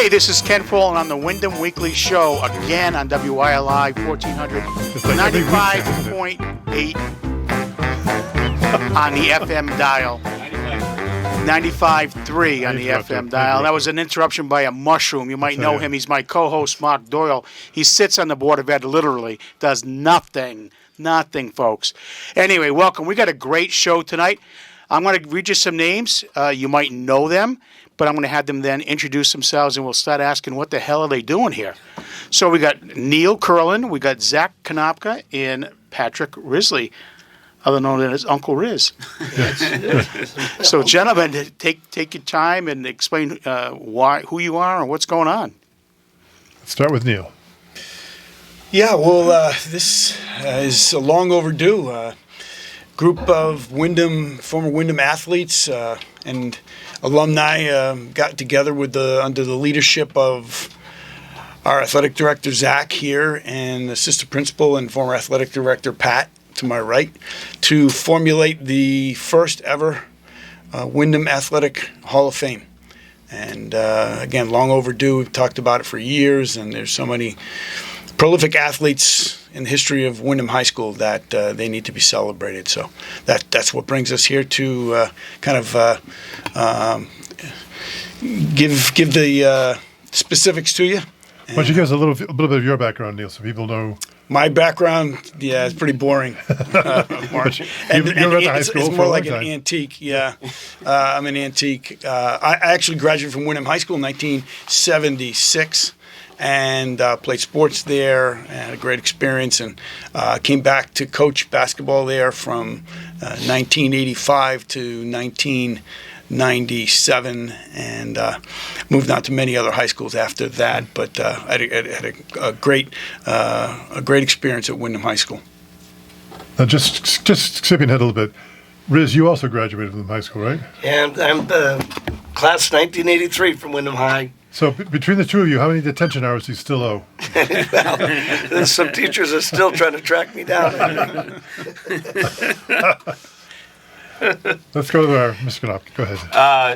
Hey, this is Ken Fall on the Windham Weekly Show, again on WILI 1400, 95.8 on the FM dial. 95.3 on the FM dial. That was an interruption by a mushroom. You might know him. He's my co-host, Mark Doyle. He sits on the Board of Ed, literally, does nothing. Nothing, folks. Anyway, welcome. We got a great show tonight. I'm going to read you some names. You might know them, but I'm going to have them then introduce themselves, and we'll start asking what the hell are they doing here. So we got Neil Curlin, we got Zach Konopka, and Patrick Risley, other known as Uncle Riz. So, gentlemen, take your time and explain who you are and what's going on. Let's start with Neil. Yeah, well, this is a long overdue. Group of former Windham athletes and alumni got together under the leadership of our athletic director, Zach, here, and assistant principal and former athletic director, Pat, to my right, to formulate the first ever Windham Athletic Hall of Fame. And again, long overdue. We've talked about it for years, and there's so many prolific athletes in the history of Windham High School that they need to be celebrated. So that's what brings us here to kind of give the specifics to you. Why don't you give us a little bit of your background, Neil, so people know? My background, it's pretty boring. Mark. It's more like an antique. Yeah, I'm an antique. I actually graduated from Windham High School in 1976. And played sports there, and had a great experience, and came back to coach basketball there from 1985 to 1997, and moved on to many other high schools after that. But I had a great experience at Windham High School. Now, just skipping ahead a little bit, Riz, you also graduated from high school, right? Yeah, I'm the class 1983 from Windham High. So between the two of you, how many detention hours do you still owe? Well, some teachers are still trying to track me down. Let's go to our Mr. Konopka. Go ahead.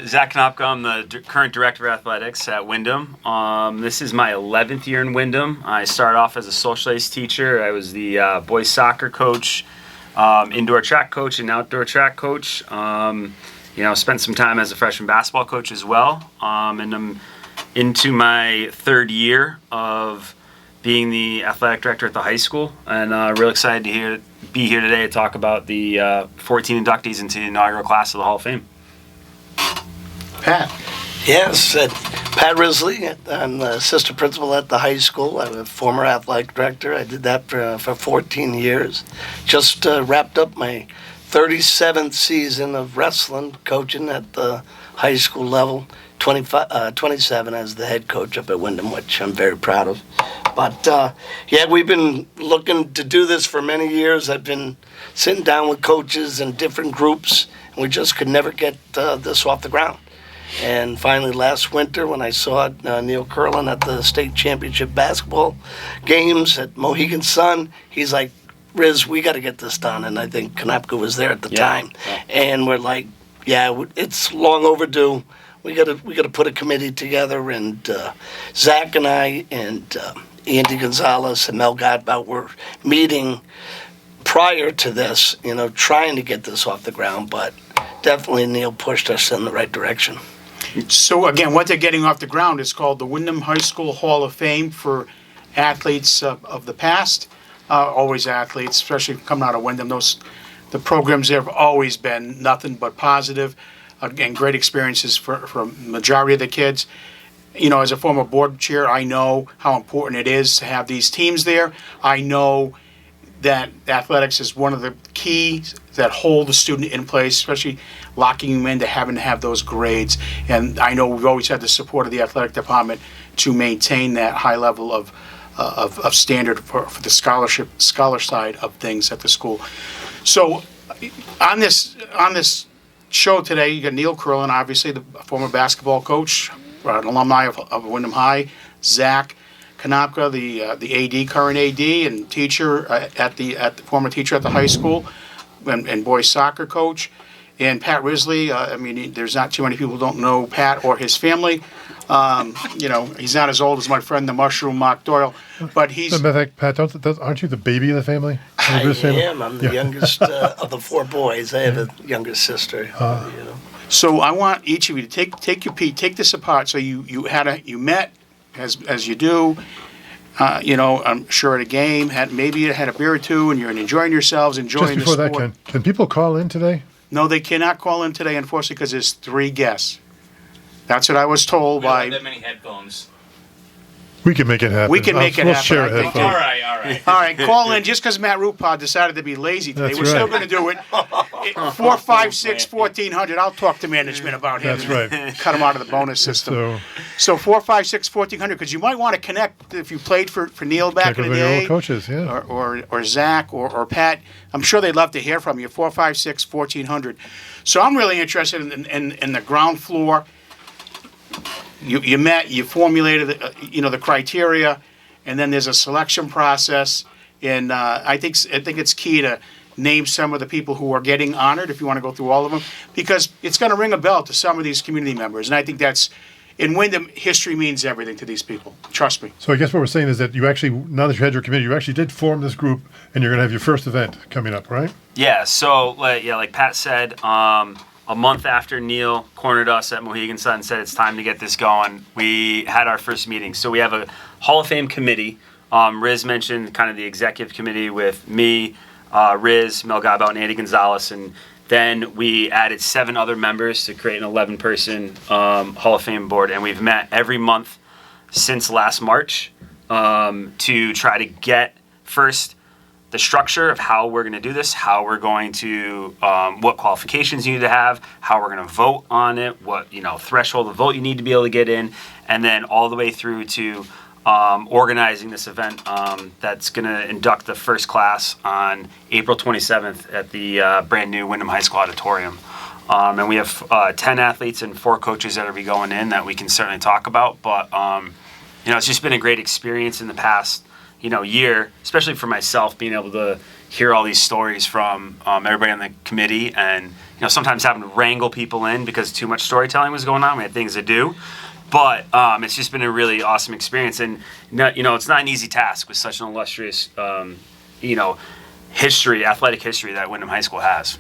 Zach Konopka. I'm the current director of athletics at Windham. This is my 11th year in Windham. I started off as a social studies teacher. I was the boys soccer coach, indoor track coach, and outdoor track coach. Spent some time as a freshman basketball coach as well. And I'm into my third year of being the athletic director at the high school, and real excited to be here today to talk about the 14 inductees into the inaugural class of the Hall of Fame. Pat. Yes, Pat Risley. I'm the assistant principal at the high school. I'm a former athletic director. I did that for 14 years. Just wrapped up my 37th season of wrestling, coaching at the high school level. 27 as the head coach up at Windham, which I'm very proud of. But, we've been looking to do this for many years. I've been sitting down with coaches and different groups, and we just could never get this off the ground. And finally, last winter, when I saw Neil Curlin at the state championship basketball games at Mohegan Sun, he's like, Riz, we got to get this done. And I think Konopka was there at the time. And we're like, it's long overdue. We got to put a committee together, and Zach and I and Andy Gonzalez and Mel Godbout were meeting prior to this, trying to get this off the ground, but definitely Neil pushed us in the right direction. So, again, what they're getting off the ground is called the Windham High School Hall of Fame for athletes of the past, always athletes, especially coming out of Windham. The programs there have always been nothing but positive. Again, great experiences for the majority of the kids. As a former board chair, I know how important it is to have these teams there. I know that athletics is one of the keys that hold the student in place, especially locking them into having to have those grades. And I know we've always had the support of the athletic department to maintain that high level of standard for the scholar side of things at the school. So on this show today, you got Neil Curlin, obviously the former basketball coach, an alumni of Windham High, Zach Konopka, the AD, current AD, and teacher at the former teacher at the high school, and boys soccer coach, and Pat Risley. There's not too many people who don't know Pat or his family. You know, he's not as old as my friend the mushroom Mark Doyle, but he's. Matter of fact, Pat, aren't you the baby of the family? I am. I'm the youngest of the four boys. I have a younger sister. You know. So I want each of you to take your peek, take this apart. So you met as you do. You know, I'm sure at a game, maybe you had a beer or two, and you're enjoying yourselves, enjoying Just before the that, sport. can people call in today? No, they cannot call in today, unfortunately, because there's 3 guests. That's what I was told We don't by. have that many headphones. We can make it happen. We can make it we'll happen, share I a think. headphone. All right, all right. All right, call in just because Matt Rupod decided to be lazy today. That's We're still right. going to do it. 456-1400. I'll talk to management about him. That's right. Cut him out of the bonus system. So So 456-1400, because you might want to connect if you played for Neil back check in with the your day. old coaches, yeah. Or Zach or Pat. I'm sure they'd love to hear from you. 456-1400. So I'm really interested in the ground floor. You met, you formulated the criteria, and then there's a selection process. And I think it's key to name some of the people who are getting honored, if you want to go through all of them, because it's going to ring a bell to some of these community members. And I think that's, in Windham, history means everything to these people. Trust me. So I guess what we're saying is that you actually, now that you had your committee, you actually did form this group, and you're going to have your first event coming up, right? Yeah, so like Pat said, a month after Neil cornered us at Mohegan Sun and said it's time to get this going, we had our first meeting. So we have a Hall of Fame committee. Riz mentioned kind of the executive committee with me, Riz, Mel Gabo, and Andy Gonzalez, and then we added 7 other members to create an 11-person Hall of Fame board, and we've met every month since last March to try to get first the structure of how we're going to do this, how we're going to, what qualifications you need to have, how we're going to vote on it, what threshold of vote you need to be able to get in, and then all the way through to organizing this event that's going to induct the first class on April 27th at the brand new Windham High School auditorium. And we have 10 athletes and 4 coaches that will be going in that we can certainly talk about. But it's just been a great experience in the past year, especially for myself, being able to hear all these stories from everybody on the committee, and sometimes having to wrangle people in because too much storytelling was going on. We had things to do. But it's just been a really awesome experience, and it's not an easy task with such an illustrious, athletic history that Windham High School has.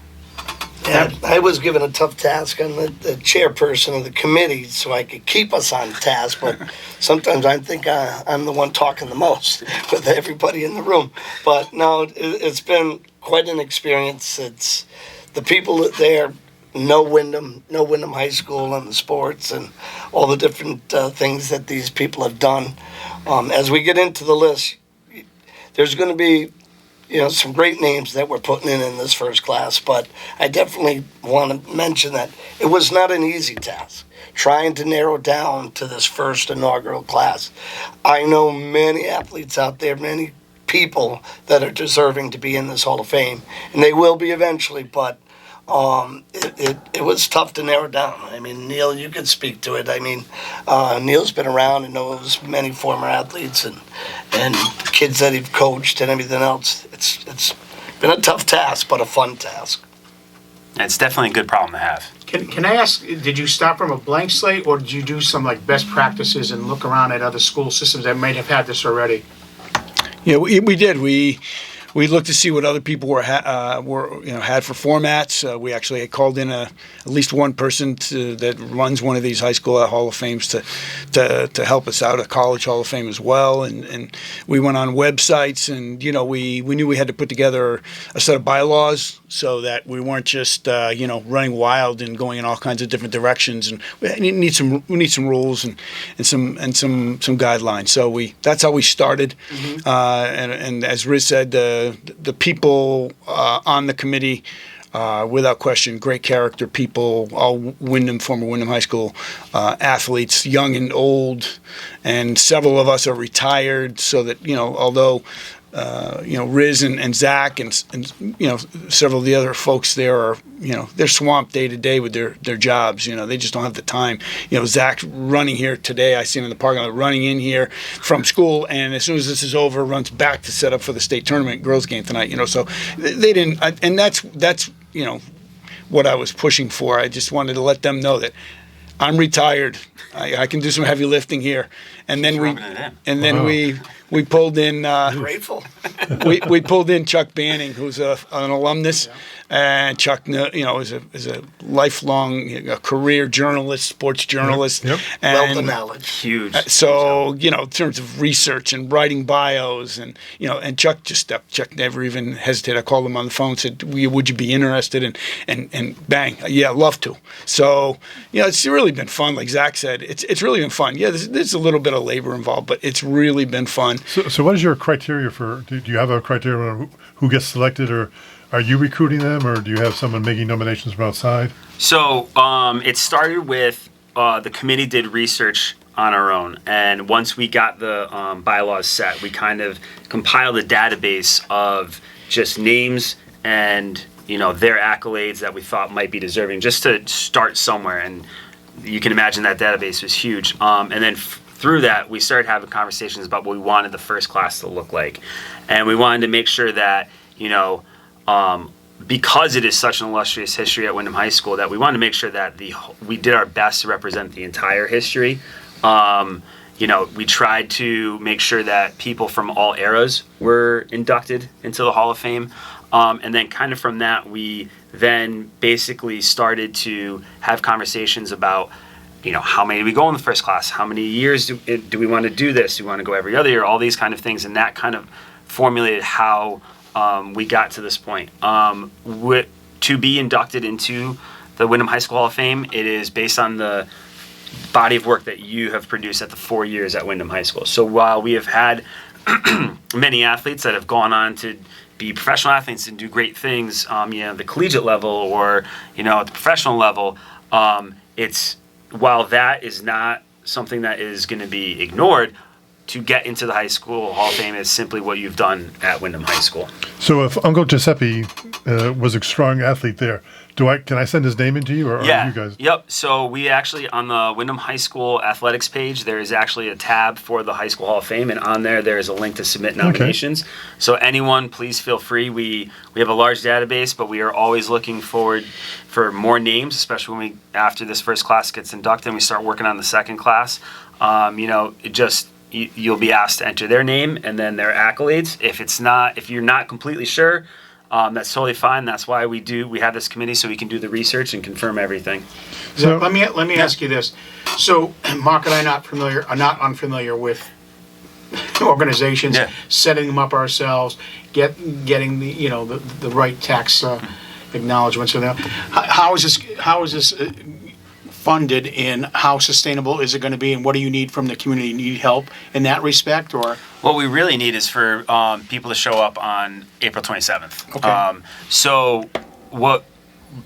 Yeah, I was given a tough task on the chairperson of the committee so I could keep us on task, but sometimes I think I'm the one talking the most with everybody in the room. But no, it's been quite an experience. It's the people there know Windham High School and the sports and all the different things that these people have done. As we get into the list, there's going to be some great names that we're putting in this first class, but I definitely want to mention that it was not an easy task trying to narrow down to this first inaugural class. I know many athletes out there, many people that are deserving to be in this Hall of Fame, and they will be eventually, but it was tough to narrow down. I mean, Neil, you could speak to it. I mean, Neil's been around and knows many former athletes and kids that he've coached and everything else. It's been a tough task, but a fun task. It's definitely a good problem to have. Can I ask, did you start from a blank slate, or did you do some best practices and look around at other school systems that might have had this already? Yeah, we did. We looked to see what other people had for formats. We actually called in at least one person that runs one of these high school Hall of Fames to help us out, a college Hall of Fame as well. And we went on websites, and we knew we had to put together a set of bylaws so that we weren't just running wild and going in all kinds of different directions. And we need some rules and some guidelines. So that's how we started. Mm-hmm. And as Riz said, the people on the committee, without question, great character people, all former Windham High School athletes, young and old, and several of us are retired. So that although Riz and Zach and several of the other folks there are they're swamped day to day with their jobs. They just don't have the time. Zach running here today, I seen him in the parking lot running in here from school, and as soon as this is over, runs back to set up for the state tournament girls game tonight. So they didn't, and that's what I was pushing for. I just wanted to let them know that I'm retired. I can do some heavy lifting here. And then we pulled in Grateful. we pulled in Chuck Banning, who's an alumnus, and Chuck, is a lifelong career journalist, sports journalist, Yep. Wealth of and knowledge. Huge. so in terms of research and writing bios, and and Chuck just stepped. Chuck never even hesitated. I called him on the phone, said, "Would you be interested?" And bang, yeah, love to. So it's really been fun. Like Zach said, it's really been fun. Yeah, there's a little bit of labor involved, but it's really been fun. So what is your criteria for? Do you have a criteria on who gets selected, or are you recruiting them, or do you have someone making nominations from outside? So it started with the committee did research on our own, and once we got the bylaws set, we kind of compiled a database of just names and their accolades that we thought might be deserving, just to start somewhere. And you can imagine that database was huge. And then through that, we started having conversations about what we wanted the first class to look like, and we wanted to make sure that because it is such an illustrious history at Windham High School, that we wanted to make sure that we did our best to represent the entire history. We tried to make sure that people from all eras were inducted into the Hall of Fame. And then kind of from that, we then basically started to have conversations about, how many do we go in the first class? How many years do we want to do this? Do we want to go every other year? All these kind of things. And that kind of formulated how we got to this point. To be inducted into the Windham High School Hall of Fame, it is based on the body of work that you have produced at the 4 years at Windham High School. So while we have had many athletes that have gone on to be professional athletes and do great things, the collegiate level or at the professional level, while that is not something that is going to be ignored, to get into the High School Hall of Fame is simply what you've done at Windham High School. So if Uncle Giuseppe was a strong athlete there, can I send his name into you, or are you guys? Yep. So we actually, on the Windham High School athletics page, there is actually a tab for the High School Hall of Fame, and on there is a link to submit nominations. Okay. So anyone, please feel free. We have a large database, but we are always looking forward for more names, especially when after this first class gets inducted and we start working on the second class. You'll be asked to enter their name and then their accolades. If you're not completely sure, that's totally fine. That's why we have this committee, so we can do the research and confirm everything. So let me ask you this. So Mark and I are not unfamiliar with organizations, setting them up ourselves, getting the right tax acknowledgments. So how is this funded, and how sustainable is it going to be, and what do you need from the community? You need help in that respect, or? What we really need is for people to show up on April 27th. Okay.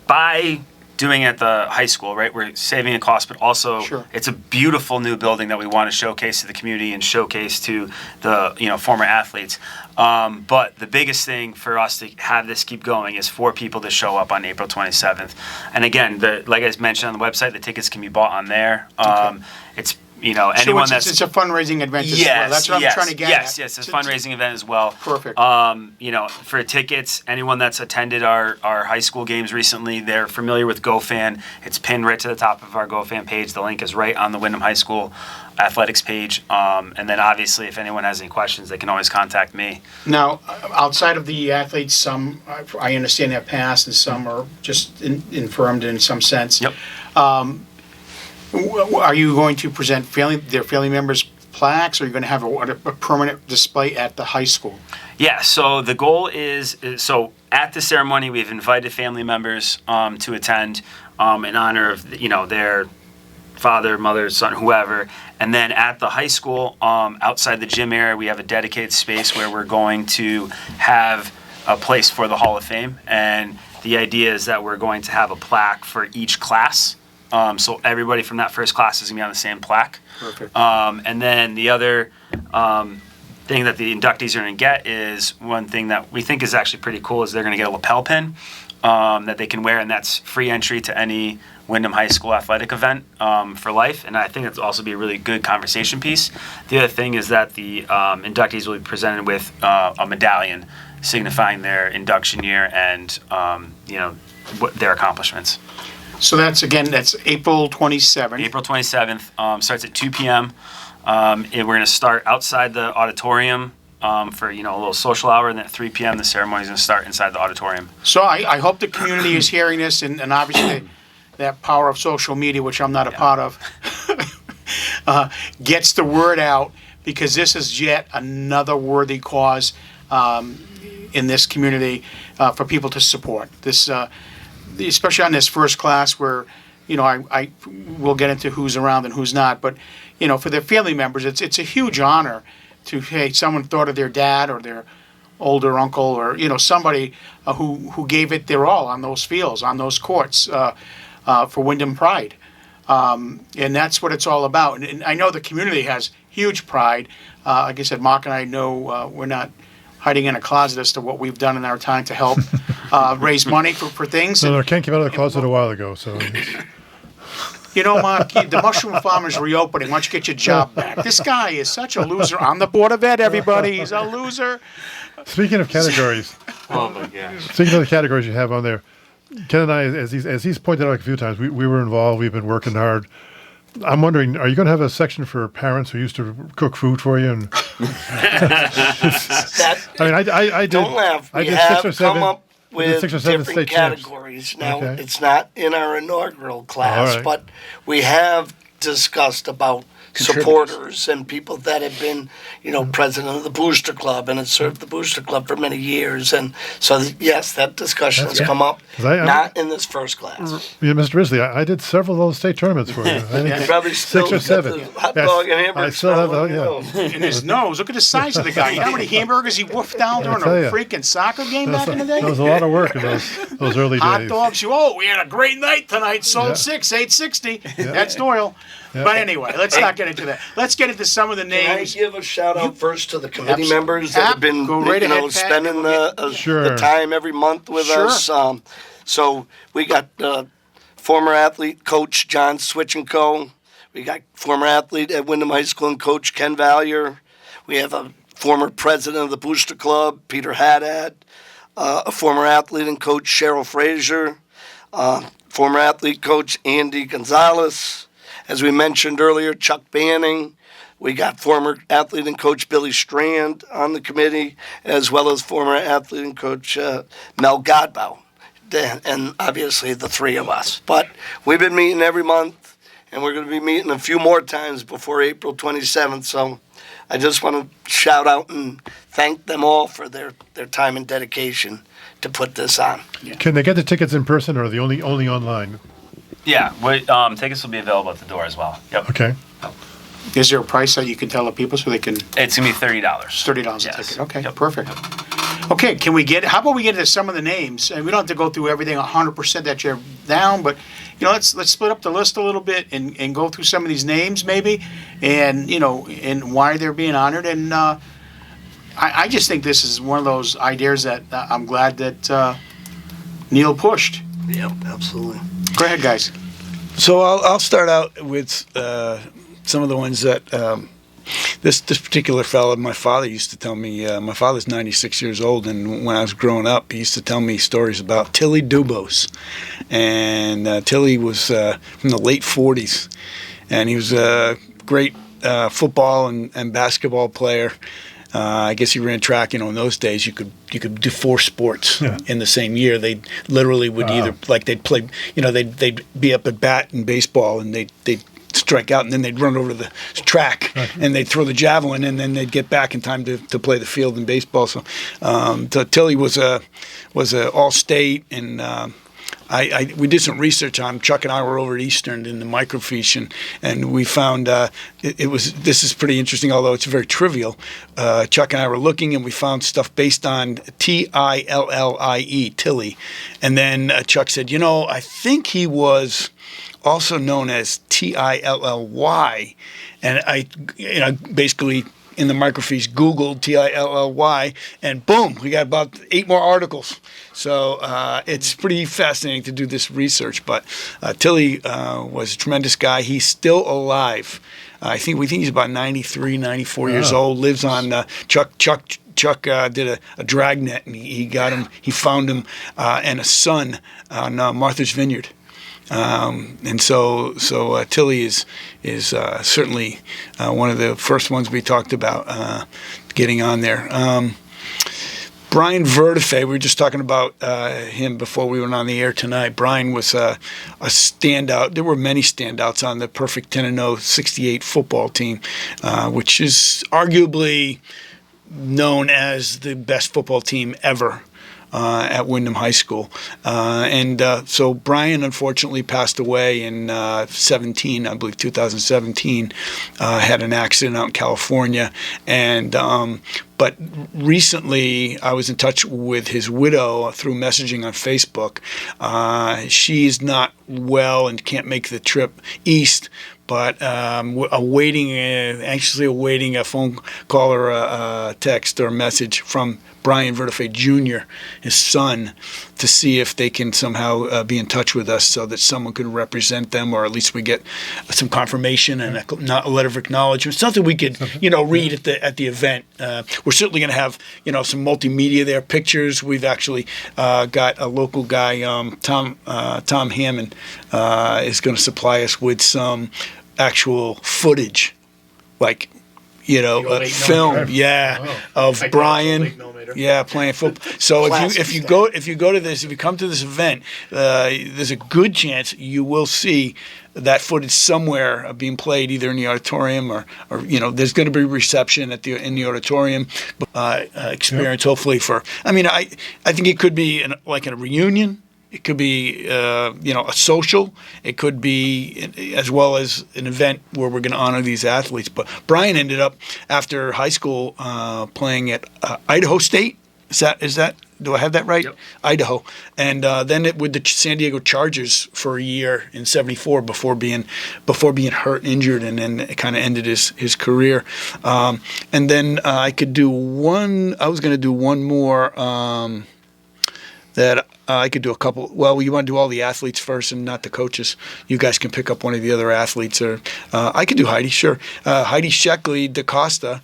By doing it at the high school, right, we're saving a cost, but also it's a beautiful new building that we want to showcase to the community and showcase to the former athletes. But the biggest thing for us to have this keep going is for people to show up on April 27th. And again, like I mentioned on the website, the tickets can be bought on there. It's anyone it's a fundraising event as well. That's what I'm trying to get at. Yes, it's a fundraising event as well. Perfect. For tickets, anyone that's attended our high school games recently, they're familiar with GoFan. It's pinned right to the top of our GoFan page. The link is right on the Windham High School athletics page. And then obviously, if anyone has any questions, they can always contact me. Now, outside of the athletes, some I understand have passed, and some are just infirmed in some sense. Yep. Are you going to present their family members plaques, or are you going to have a permanent display at the high school? Yeah, so the goal is at the ceremony, we've invited family members to attend in honor of their father, mother, son, whoever. And then at the high school, outside the gym area, we have a dedicated space where we're going to have a place for the Hall of Fame. And the idea is that we're going to have a plaque for each class. So everybody from that first class is going to be on the same plaque. Perfect. And then the other thing that the inductees are going to get is one thing that we think is actually pretty cool is they're going to get a lapel pin that they can wear, and that's free entry to any Windham High School athletic event for life. And I think it's also be a really good conversation piece. The other thing is that the inductees will be presented with a medallion signifying their induction year and their accomplishments. So that's April 27th. April 27th. Starts at 2 p.m. And we're going to start outside the auditorium for a little social hour, and then at 3 p.m. the ceremony is going to start inside the auditorium. So I hope the community is hearing this, and obviously that power of social media, which I'm not a part of, gets the word out, because this is yet another worthy cause in this community for people to support. This, especially on this first class, where I will get into who's around and who's not, but for their family members, it's a huge honor to, hey, someone thought of their dad or their older uncle, or somebody who gave it their all on those fields, on those courts, for Windham Pride. And that's what it's all about. And I know the community has huge pride. Like I said, Mark and I know we're not hiding in a closet as to what we've done in our time to help raise money for things. No, Ken came out of the closet a while ago, so. Mark, the mushroom farm is reopening. Why don't you get your job back? This guy is such a loser. On the Board of Ed, everybody. He's a loser. Speaking of categories. Oh my gosh. Speaking of the categories you have on there, Ken and I, as he's pointed out a few times, we were involved. We've been working hard. I'm wondering, are you going to have a section for parents who used to cook food for you? And I did. Don't laugh. I We did have 6 or 7. come up I did with 6 or 7 different state champs. categories. Now, Okay. it's not in our inaugural class, All right. but we have discussed about supporters and people that have been, president of the Booster Club and have served the Booster Club for many years. And so, yes, that discussion has come up, 'Cause I- not in this first class. Yeah, Mr. Risley, I did several of those state tournaments for you. I think You probably still 6 or got 7. the hot Yes, dog and hamburger I still have smell the, in your nose. In his nose. Look at the size of the guy. You know how many hamburgers he woofed down during tell a ya. freaking soccer game back in the day? There was a lot of work in those early Hot days. dogs. We had a great night tonight. Sold Yeah. 6, $8.60. That's Doyle. But anyway, let's not get into that. Let's get into some of the Can I names. give a shout out first to the committee Abs- members that have been Go right ahead, Pat. spending the Sure. time every month with Sure. us. So we got former athlete coach John Switchenko. We got former athlete at Windham High School and coach Ken Valier. We have a former president of the Booster Club, Peter Haddad. A former athlete and coach Cheryl Frazier. Former athlete coach Andy Gonzalez. As we mentioned earlier, Chuck Banning. We got former athlete and coach Billy Strand on the committee, as well as former athlete and coach Mel Godbow. And obviously the three of us. But we've been meeting every month, and we're going to be meeting a few more times before April 27th. So I just want to shout out and thank them all for their time and dedication to put this on. Can they get the tickets in person, or are they only online? Yeah, tickets will be available at the door as well. Yep. Okay. Is there a price that you can tell the people so they can? It's going to be $30. $30 a Yes. ticket. Okay, Yep. perfect. Okay, how about we get into some of the names? And we don't have to go through everything 100% that you're down, but let's split up the list a little bit and go through some of these names maybe, and and why they're being honored. And I just think this is one of those ideas that I'm glad that Neil pushed. Yep, absolutely. Go ahead, guys. So I'll start out with some of the ones that this particular fellow, my father used to tell me. My father's 96 years old, and when I was growing up, he used to tell me stories about Tilly Dubose. And Tilly was from the late 40s, and he was a great football and basketball player. I guess he ran track. In those days, you could do 4 sports in the same year. They literally would either they'd play. They'd be up at bat in baseball, and they'd strike out, and then they'd run over to the track and they'd throw the javelin, and then they'd get back in time to play the field in baseball. So Tilly was a all-state, and we did some research on him. Chuck and I were over at Eastern in the microfiche, and we found this is pretty interesting, although it's very trivial. Chuck and I were looking, and we found stuff based on Tillie, Tilly, and then Chuck said, I think he was also known as Tilly, and I basically in the microfiche Googled Tilly, and boom, we got about 8 more articles. So it's pretty fascinating to do this research. But Tilly was a tremendous guy. He's still alive. We think he's about 93, 94 years old. Lives on Chuck did a dragnet, and he found him and a son on Martha's Vineyard. And so Tilly is certainly one of the first ones we talked about getting on there. Brian Vertife, we were just talking about him before we went on the air tonight. Brian was a standout. There were many standouts on the perfect 10-0 68 football team, which is arguably known as the best football team ever. At Windham High School. So Brian unfortunately passed away in 17, I believe 2017, had an accident out in California. But recently I was in touch with his widow through messaging on Facebook. She's not well and can't make the trip east, but anxiously awaiting a phone call or a text or a message from Brian Vertife Jr., his son, to see if they can somehow be in touch with us so that someone could represent them, or at least we get some confirmation and a letter of acknowledgement, something we could, read at the event. We're certainly going to have, some multimedia there, pictures. We've actually got a local guy, Tom Hammond, is going to supply us with some actual footage, like film, of like Brian, playing football. So if you come to this event, there's a good chance you will see that footage somewhere being played, either in the auditorium or there's going to be reception in the auditorium experience. Hopefully I think it could be like a reunion. It could be, a social. It could be as well as an event where we're going to honor these athletes. But Brian ended up, after high school, playing at Idaho State. Is that? Do I have that right? Yep. Idaho. And then with the San Diego Chargers for a year in '74 before being hurt, injured, and then it kind of ended his career. And then I was going to do one more. That I could do a couple. Well, you want to do all the athletes first and not the coaches. You guys can pick up one of the other athletes, or I could do Heidi. Sure, Heidi Sheckley DaCosta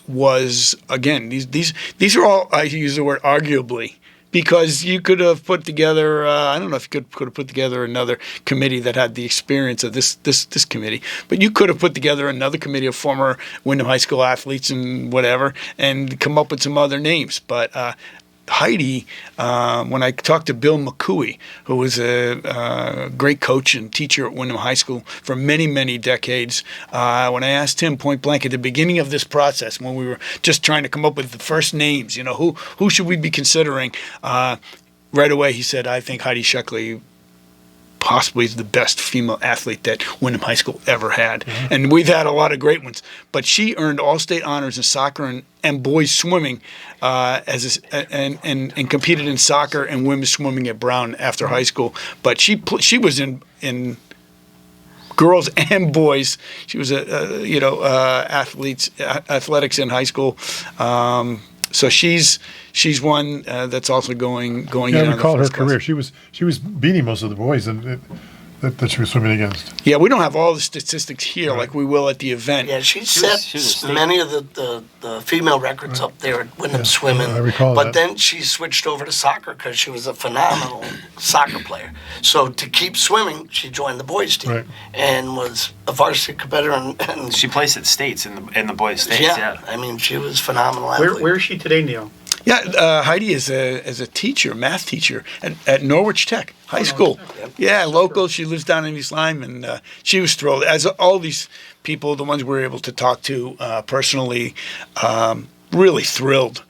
was, again. These are all, I use the word arguably, because you could have put together. I don't know if you could have put together another committee that had the experience of this committee, but you could have put together another committee of former Windham High School athletes and whatever, and come up with some other names, but. Heidi, when I talked to Bill McCooey, who was a great coach and teacher at Windham High School for many, many decades, when I asked him point blank at the beginning of this process, when we were just trying to come up with the first names, who should we be considering, right away he said, I think Heidi Sheckley possibly is the best female athlete that Windham High School ever had. Mm-hmm. And we've had a lot of great ones. But she earned all-state honors in soccer and boys swimming and competed in soccer and women's swimming at Brown after high school. But she was in girls and boys. She was athletics in high school. So she's one that's also going. Yeah, I recall her career. She was beating most of the boys that she was swimming against. Yeah, we don't have all the statistics here like we will at the event. Yeah, she set many of the female records up there at Windham swimming. I recall but that. then she switched over to soccer because she was a phenomenal soccer player. So to keep swimming, she joined the boys team and was a varsity competitor. And she placed at states in the boys states. Yeah, I mean, she was phenomenal. Where is she today, Neil? Yeah, Heidi is a teacher, math teacher at Norwich Tech High School. Yeah, local. She lives down in East Lyme, and she was thrilled. As all these people, the ones we were able to talk to personally, really thrilled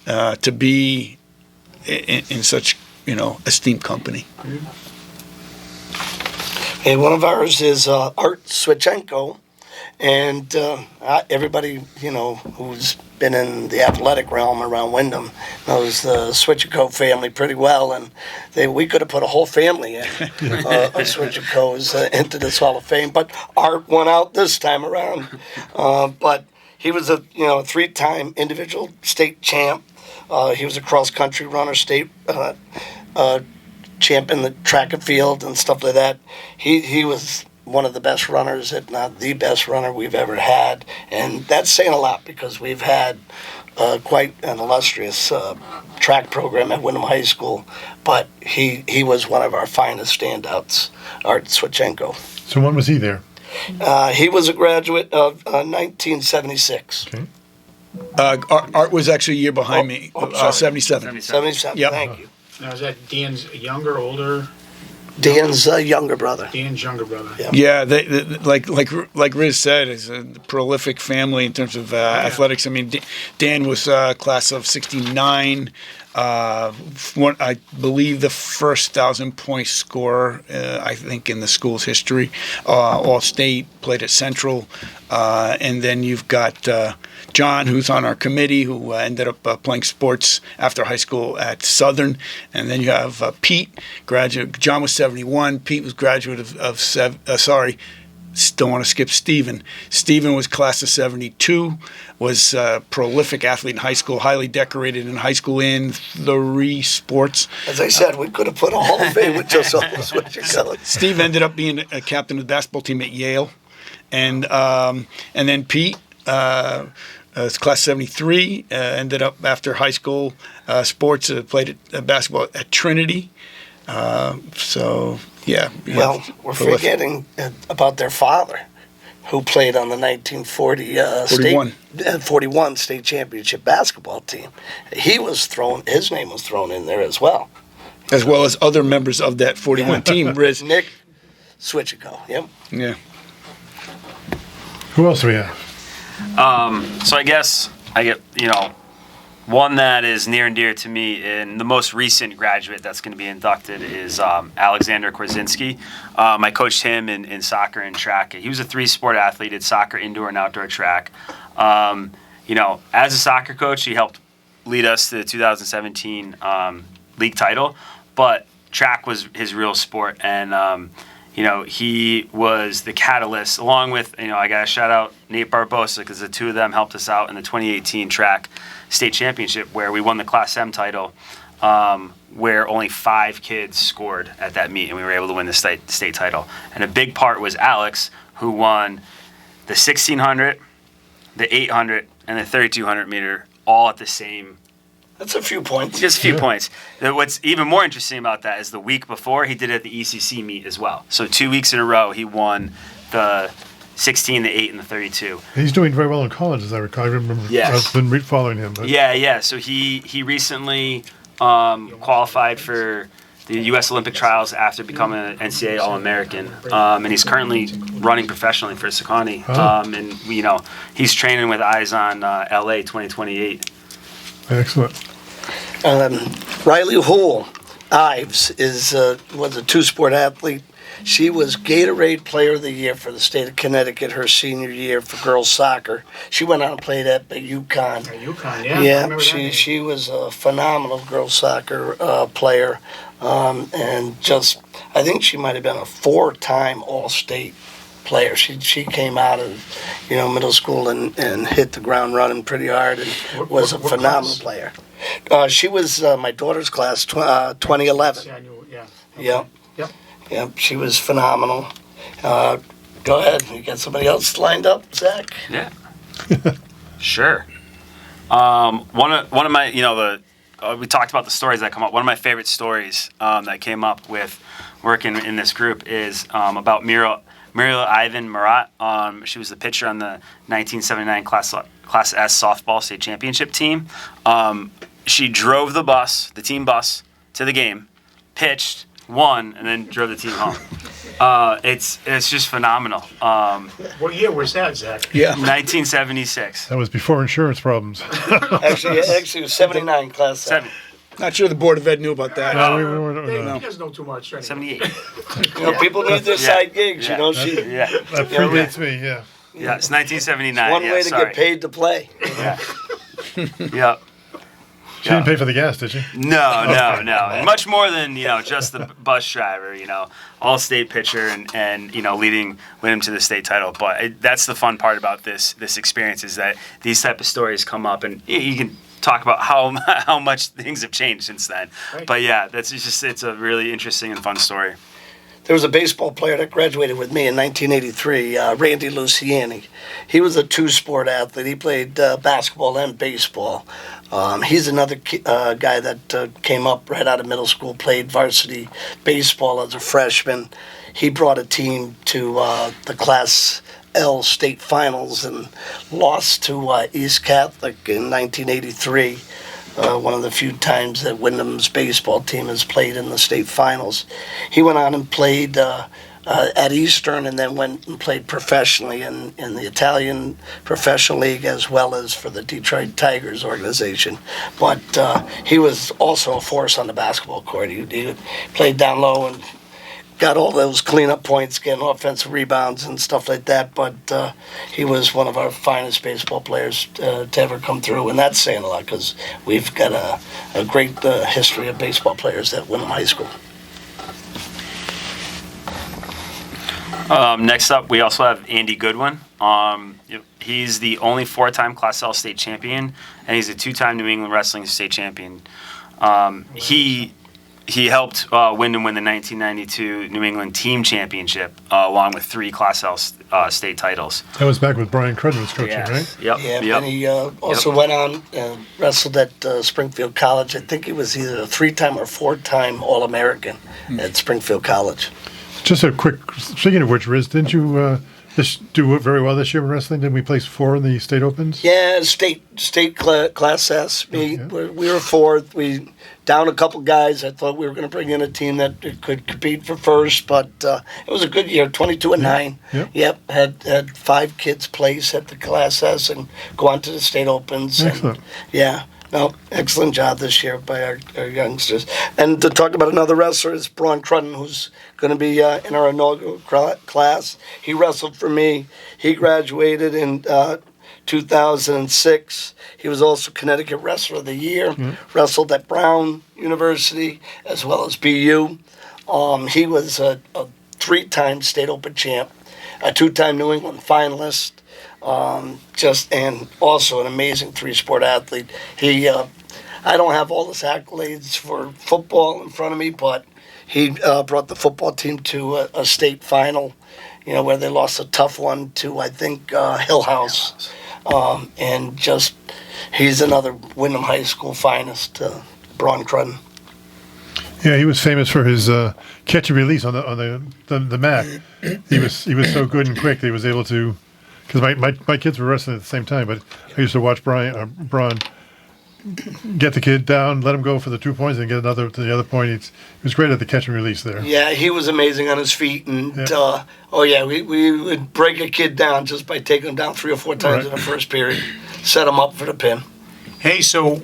to be in such esteemed company. And one of ours is Art Switchenko. And everybody, who's been in the athletic realm around Windham knows the Switchco family pretty well. And we could have put a whole family of Switchcos into this Hall of Fame. But Art won out this time around. But he was a 3-time individual state champ. He was a cross-country runner, state champ in the track and field and stuff like that. He was one of the best runners, if not the best runner we've ever had. And that's saying a lot because we've had quite an illustrious track program at Windham High School. But he was one of our finest standouts, Art Swachenko. So when was he there? He was a graduate of 1976. Okay. Art was actually a year behind me, sorry. 77. 77, Yep. thank you. Now, is that Dan's younger, older? Dan's younger brother. Dan's younger brother. Yeah. Yeah, like Riz said, it's a prolific family in terms of athletics. I mean, Dan was class of '69. I believe the first 1,000-point scorer, I think, in the school's history. All state, played at Central, and then you've got John, who's on our committee, who ended up playing sports after high school at Southern, and then you have Pete, graduate. John was 71. Pete was graduate don't want to skip Stephen. Stephen was class of 72, was a prolific athlete in high school, highly decorated in high school in 3 sports. As I said, we could have put a Hall of Fame with just almost what you're telling. Steve ended up being a captain of the basketball team at Yale. And then Pete, class 73, ended up after high school sports, played basketball at Trinity. Yeah. Well, we're forgetting about their father, who played on the 1940 41 state championship basketball team. His name was thrown in there as well. As well as other members of that 41 team. Riz. Nick Switchico, yep. Yeah. Who else do we have? So I guess I get, one that is near and dear to me, and the most recent graduate that's going to be inducted is Alexander Korzinski. I coached him in soccer and track. He was a 3-sport athlete, did soccer, indoor and outdoor track. As a soccer coach, he helped lead us to the 2017 league title, but track was his real sport, and he was the catalyst, along with, I got to shout out Nate Barbosa, because the two of them helped us out in the 2018 track state championship, where we won the Class M title, where only 5 kids scored at that meet, and we were able to win the state title. And a big part was Alex, who won the 1,600, the 800, and the 3,200 meter, all at the same. That's a few points. Just a few points. What's even more interesting about that is the week before, he did it at the ECC meet as well. So 2 weeks in a row, he won the 16, the 8, and the 32. He's doing very well in college, as I recall. I remember. Yes. I've been following him. But. Yeah. So he recently qualified for the U.S. Olympic trials after becoming an NCAA All-American, and he's currently running professionally for Sakani. And he's training with eyes on LA 2028. Excellent. Riley Houle Ives was a 2-sport athlete. She was Gatorade Player of the Year for the state of Connecticut her senior year for girls soccer. She went on and played at UConn. UConn, yeah. I Yeah, remember that name. she was a phenomenal girls soccer player, and I think she might have been a 4-time All-State player. She came out of middle school and hit the ground running pretty hard and was a phenomenal player. She was my daughter's class, 2011. Yeah, yeah. Okay. Yep. Yep. Yep, she was phenomenal. Go ahead. You got somebody else lined up, Zach? Yeah. Sure. One of my, we talked about the stories that come up. One of my favorite stories that came up with working in this group is about Muriel Ivan Marat. She was the pitcher on the 1979 Class S softball state championship team. She drove the team bus, to the game, pitched, won, and then drove the team home. It's just phenomenal. What year was that, Zach? Yeah. 1976. That was before insurance problems. Actually, it was 79 Class S. Not sure the Board of Ed knew about that. No, we weren't. They, No. You guys know too much. Right? 78. People need their side gigs, Yeah. Yeah. That predates me. Yeah. Yeah, it's 1979. One way to sorry. get paid to play. Yeah. Yep. She didn't pay for the gas, did she? No. And much more than, just the bus driver, all-state pitcher and leading Windham to the state title. But that's the fun part about this experience, is that these type of stories come up, and you can talk about how much things have changed since then. Right. But yeah, it's a really interesting and fun story. there was a baseball player that graduated with me in 1983, Randy Luciani. He was a two-sport athlete. He played basketball and baseball. He's another guy that came up right out of middle school, played varsity baseball as a freshman. He brought a team to the Class L state finals and lost to East Catholic in 1983. One of the few times that Windham's baseball team has played in the state finals. He went on and played at Eastern and then went and played professionally in the Italian Professional League as well as for the Detroit Tigers organization. But he was also a force on the basketball court. He played down low and got all those cleanup points, getting offensive rebounds and stuff like that. But he was one of our finest baseball players to ever come through, and that's saying a lot because we've got a great history of baseball players at Windham High School. Next up, we also have Andy Goodwin. He's the only 4-time Class L state champion, and he's a 2-time New England Wrestling state champion. He helped Windham win the 1992 New England Team Championship, along with 3 Class L state titles. That was back with Brian Crudden was coaching, right? Yep. Yeah, Yep. and he also went on and wrestled at Springfield College. I think he was either a 3-time or 4-time All-American at Springfield College. Just a quick, speaking of which, Riz, didn't you do very well this year in wrestling? Didn't we place 4 in the state opens? Yeah, state Class S. We were 4th. We down a couple guys. I thought we were going to bring in a team that could compete for first, but it was a good year, 22-9. Yep, had 5 kids place at the Class S and go on to the state opens. Excellent. Excellent job this year by our youngsters. And to talk about another wrestler is Braun Crudden, who's going to be in our inaugural class. He wrestled for me. He graduated in 2006. He was also Connecticut Wrestler of the Year, wrestled at Brown University as well as BU. He was a 3-time state open champ, a 2-time New England finalist, and also an amazing 3-sport athlete. He, I don't have all his accolades for football in front of me, but he brought the football team to a state final, where they lost a tough one to, I think, Hill House. He's another Windham High School finest, Braun Crudden. Yeah, he was famous for his catch and release on the mat. He was so good and quick that he was able to. Because my kids were wrestling at the same time, but I used to watch Braun get the kid down, let him go for the 2 points, and get another to the other point. He was great at the catch and release there. Yeah, he was amazing on his feet, and we would break a kid down just by taking him down 3 or 4 times in the first period, set him up for the pin. Hey, so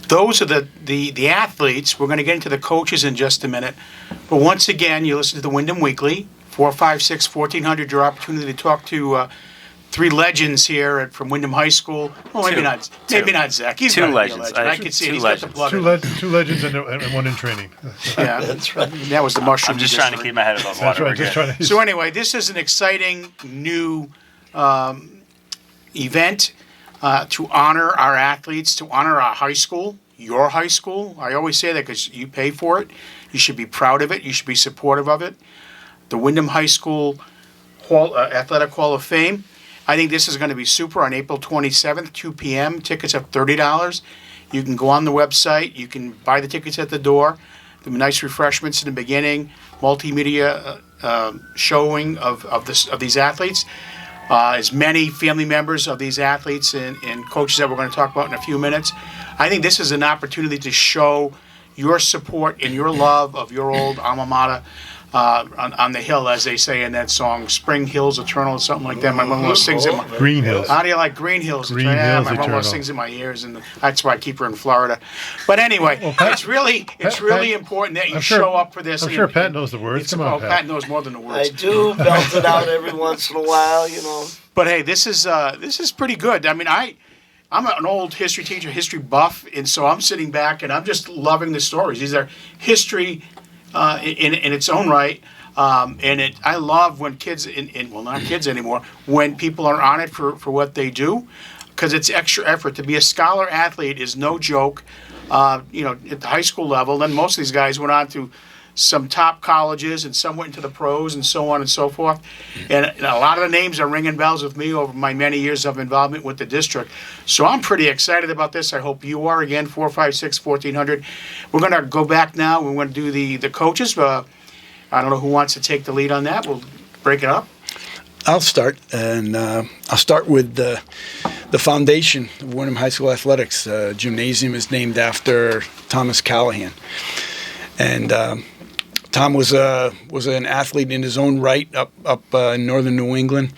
those are the athletes. We're going to get into the coaches in just a minute. But once again, you listen to the Windham Weekly, 456-1400, your opportunity to talk to 3 legends here from Windham High School. Well, maybe not Zach. He's 2 not legends. a legend. I can see it. He's got the plug. 2 legends and 1 in training. Yeah, That's right. that was the mushroom. I'm just trying to keep my head above That's water. right. Just trying to. So anyway, this is an exciting new event to honor our athletes, to honor our high school, your high school. I always say that because you pay for it. You should be proud of it. You should be supportive of it. The Windham High School Athletic Hall of Fame. I think this is going to be super on April 27th, 2 p.m. Tickets are $30. You can go on the website. You can buy the tickets at the door. The nice refreshments in the beginning, multimedia showing of these athletes. As many family members of these athletes and coaches that we're going to talk about in a few minutes. I think this is an opportunity to show your support and your love of your old alma mater. On the hill, as they say in that song, Spring Hills Eternal, or something like that. My mother sings it. Green Hills. How do you like Green Hills? Green Yeah, Hills my mother Eternal. sings in my ears, and that's why I keep her in Florida. But anyway, it's really important that you show up for this. I'm sure Pat knows the words. Come on, Pat knows more than the words. I do belt it out every once in a while, But hey, this is pretty good. I mean, I'm an old history teacher, history buff, and so I'm sitting back and I'm just loving the stories. These are history in its own right. I love when kids, not kids anymore, when people are on it for what they do, because it's extra effort. To be a scholar athlete is no joke. At the high school level, then most of these guys went on to some top colleges, and some went into the pros, and so on and so forth. And a lot of the names are ringing bells with me over my many years of involvement with the district. So I'm pretty excited about this. I hope you are. Again, 456-1400. We're going to go back now. We're going to do the coaches. I don't know who wants to take the lead on that. We'll break it up. I'll start, and I'll start with the foundation of Windham High School Athletics. Gymnasium is named after Thomas Callahan, and Tom was an athlete in his own right up in northern New England,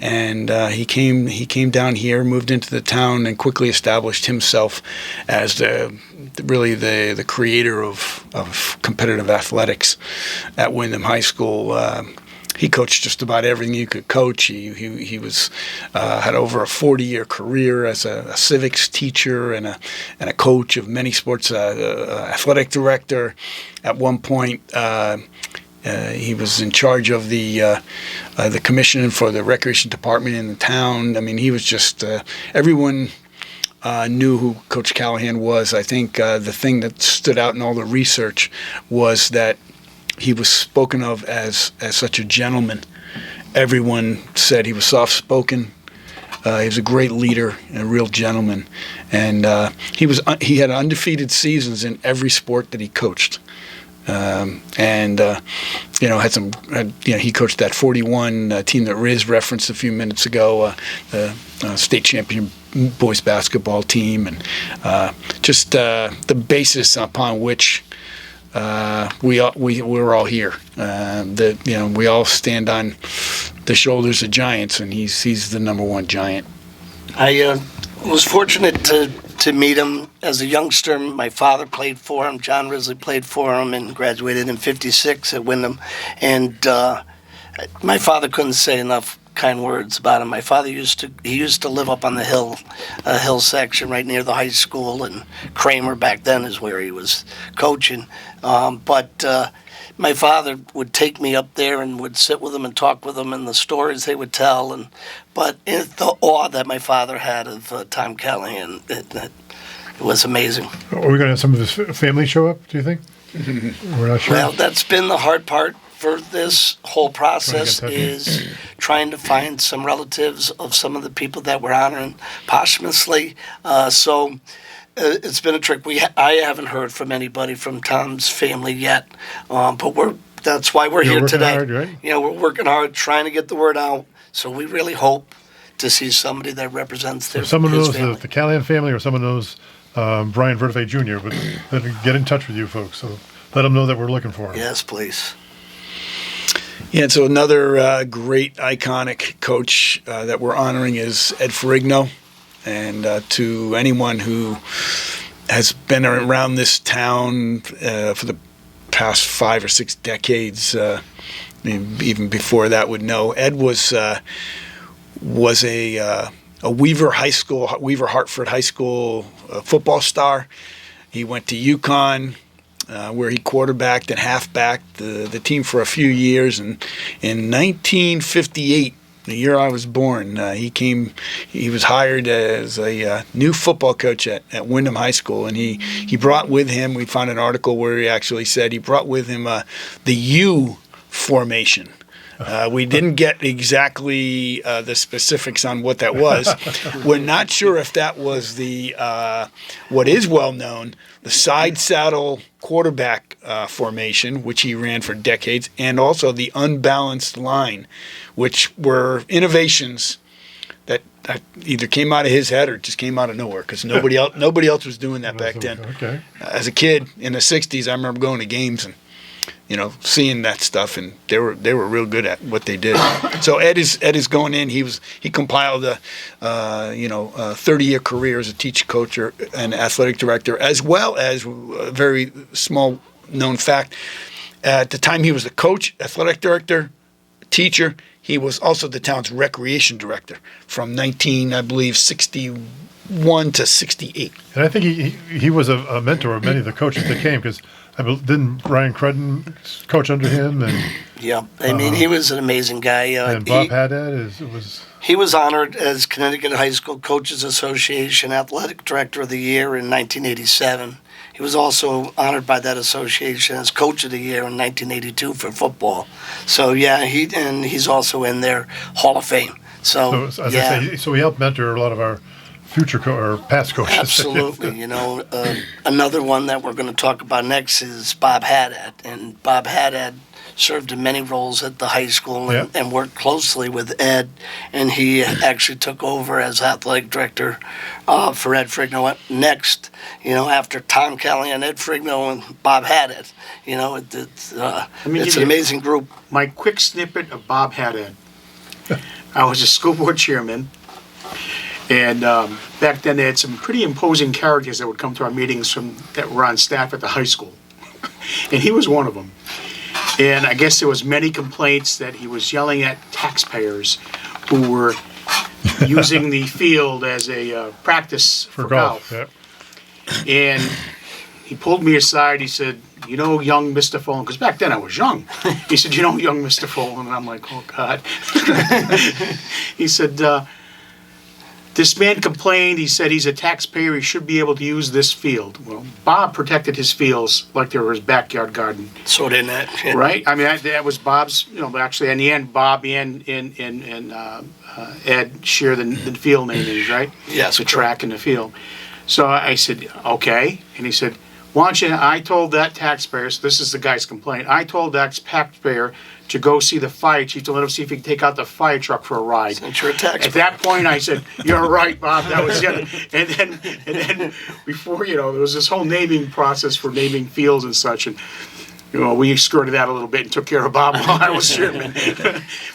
and he came down here, moved into the town, and quickly established himself as the creator of competitive athletics at Windham High School. He coached just about everything you could coach. He was had over a 40-year career as a civics teacher and a coach of many sports, athletic director. At one point, he was in charge of the commission for the recreation department in the town. I mean, he was just everyone knew who Coach Callahan was. I think the thing that stood out in all the research was that he was spoken of as such a gentleman. Everyone said he was soft-spoken. He was a great leader and a real gentleman. And he had undefeated seasons in every sport that he coached. He coached that 41 team that Riz referenced a few minutes ago, the state champion boys basketball team, and just the basis upon which we're all here. We all stand on the shoulders of giants, and he's the number one giant. I was fortunate to meet him as a youngster. My father played for him. John Risley played for him and graduated in '56 at Windham. And my father couldn't say enough kind words about him. My father used to live up on the hill section right near the high school, and Kramer back then is where he was coaching. But my father would take me up there and would sit with him and talk with him, and the stories they would tell. But the awe that my father had of Tom Callahan, it was amazing. Are we going to have some of his family show up, do you think? We're not sure. Well, that's been the hard part for this whole process, is trying to find some relatives of some of the people that we're honoring posthumously. So it's been a trick. I haven't heard from anybody from Tom's family yet, but that's why we're here today. Hard, right? We're working hard, trying to get the word out. So we really hope to see somebody that represents If someone his knows family. the Callahan family, or someone knows Brian Verteve Jr., but then get in touch with you folks. So let them know that we're looking for him. Yes, please. Yeah, and so another great, iconic coach that we're honoring is Ed Ferrigno. And to anyone who has been around this town for the past 5 or 6 decades, even before that, would know, Ed was a Weaver Hartford High School football star. He went to UConn, where he quarterbacked and halfbacked the team for a few years. And in 1958, the year I was born, he was hired as a new football coach at Windham High School. And he brought with him, we found an article where he actually said he brought with him the U formation. We didn't get exactly the specifics on what that was. We're not sure if that was the what is well known, the side saddle quarterback formation, which he ran for decades, and also the unbalanced line, which were innovations that either came out of his head or just came out of nowhere, because nobody else was doing that back then. Okay. As a kid in the '60s, I remember going to games and seeing that stuff, and they were real good at what they did. So Ed is going in. He compiled a 30-year career as a teacher, coach, and athletic director, as well as a very small known fact. At the time he was the coach, athletic director, teacher, he was also the town's recreation director from 1961 to 68. And I think he was a mentor of many of the coaches that came, because didn't Ryan Crudden coach under him? And Yeah, I mean, he was an amazing guy. And Bob Haddad was. He was honored as Connecticut High School Coaches Association Athletic Director of the Year in 1987. He was also honored by that association as Coach of the Year in 1982 for football. So yeah, he's also in their Hall of Fame. So I say, so he helped mentor a lot of our future or past coaches. Absolutely. Another one that we're going to talk about next is Bob Haddad, and Bob Haddad served in many roles at the high school and worked closely with Ed, and he actually took over as athletic director for Ed Frigno next, after Tom Kelly and Ed Frigno and Bob Haddad. It's an amazing group. My quick snippet of Bob Haddad. I was a school board chairman, and back then they had some pretty imposing characters that would come to our meetings that were on staff at the high school, and he was one of them. And I guess there was many complaints that he was yelling at taxpayers who were using the field as a practice for golf. Yeah. And he pulled me aside. He said, young Mr. Follen, because back then I was young. He said, young Mr. Follen. And I'm like, oh, God. He said, this man complained. He said he's a taxpayer. He should be able to use this field. Well, Bob protected his fields like they were his backyard garden. So didn't it? Yeah. Right? I mean, that was Bob's, actually, in the end, Bob and Ed share the field namings, right? Yes. The track and the field. So I said, okay. And he said, I told that taxpayer, so this is the guy's complaint, I told that taxpayer to go see the fire chief to let him see if he could take out the fire truck for a ride. Since you're a taxpayer. At that point, I said, you're right, Bob, that was it. And then before, there was this whole naming process for naming fields and such, and we skirted that a little bit and took care of Bob while I was chairman.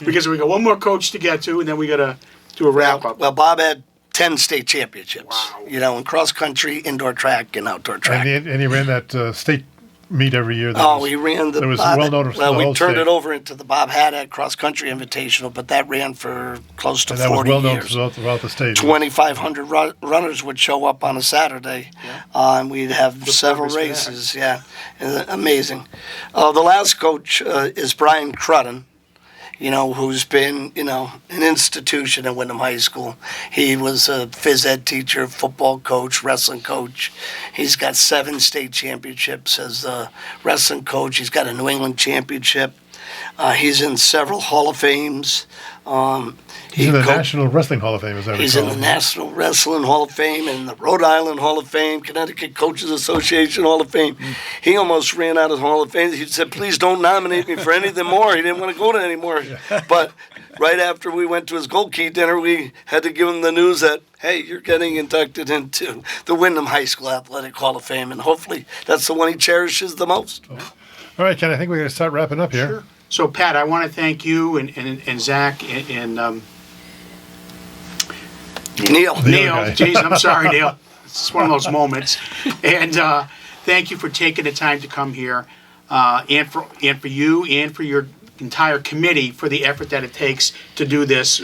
Because we got one more coach to get to, and then we got to do a wrap-up. Well, Bob had 10 state championships, wow. In cross-country, indoor track, and outdoor track. And he ran that state meet every year. He ran the. It was Bob, well known. Well, we turned it over into the Bob Haddad Cross Country Invitational, but that ran for close to 40 years. That was well known throughout the state. 2,500 runners would show up on a Saturday, and we'd have several races. Yeah, amazing. The last coach is Brian Crudden. Who's been, an institution at Windham High School. He was a phys ed teacher, football coach, wrestling coach. He's got 7 state championships as a wrestling coach. He's got a New England championship. He's in several Hall of Fames. He's in the National Wrestling Hall of Fame, is that He's in the National Wrestling Hall of Fame and the Rhode Island Hall of Fame, Connecticut Coaches Association Hall of Fame. He almost ran out of Hall of Fame. He said, please don't nominate me for anything more. He didn't want to go to any more. But right after we went to his Gold Key dinner, we had to give him the news that, hey, you're getting inducted into the Windham High School Athletic Hall of Fame, and hopefully that's the one he cherishes the most. All right, Ken, I think we're going to start wrapping up here. Sure. So, Pat, I want to thank you and Zach and Neil. Jeez, I'm sorry, Neil. It's one of those moments. And thank you for taking the time to come here, and for you and for your entire committee for the effort that it takes to do this.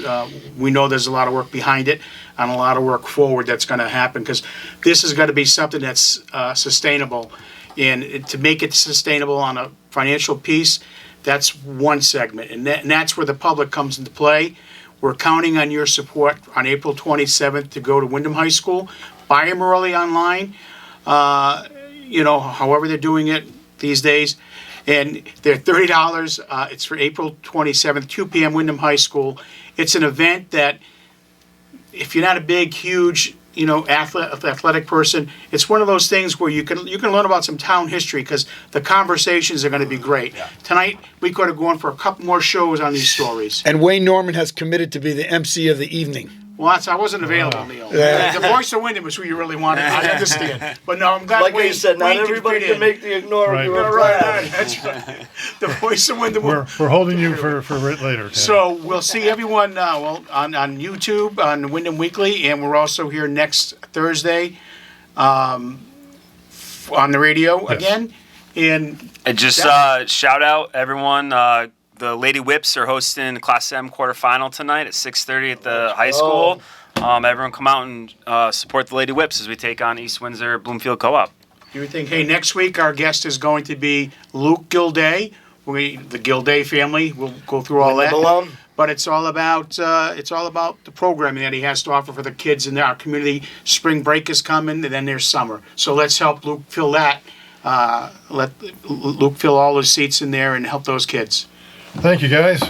We know there's a lot of work behind it and a lot of work forward that's going to happen, because this has got to be something that's sustainable. And to make it sustainable on a financial piece, that's one segment. And that's where the public comes into play. We're counting on your support on April 27th to go to Windham High School. Buy them early online, however they're doing it these days. And they're $30. It's for April 27th, 2 p.m., Windham High School. It's an event that, if you're not a big, huge, athletic person, it's one of those things where you can learn about some town history, because the conversations are going to be great. Yeah. Tonight, we could have gone for a couple more shows on these stories. And Wayne Norman has committed to be the MC of the evening. Well, I wasn't available, Neil. Yeah. The voice of Windham is who you really wanted. I understand. But no, I'm glad like Wayne, you said, not everybody can make the ignore. Right. Right. That's right. The voice of Windham. We're holding you for later. Ken. So we'll see everyone on YouTube, on Windham Weekly, and we're also here next Thursday on the radio again. And just shout out everyone. The Lady Whips are hosting Class M quarterfinal tonight at 6:30 at the high school. Everyone come out and support the Lady Whips as we take on East Windsor Bloomfield Co-op. You would think, hey, next week our guest is going to be Luke Gilday, The Gilday family. We'll go through all that. Alum. But it's all about the programming that he has to offer for the kids in our community. Spring break is coming, and then there's summer. So let's help Luke fill that. Let Luke fill all his seats in there and help those kids. Thank you, guys.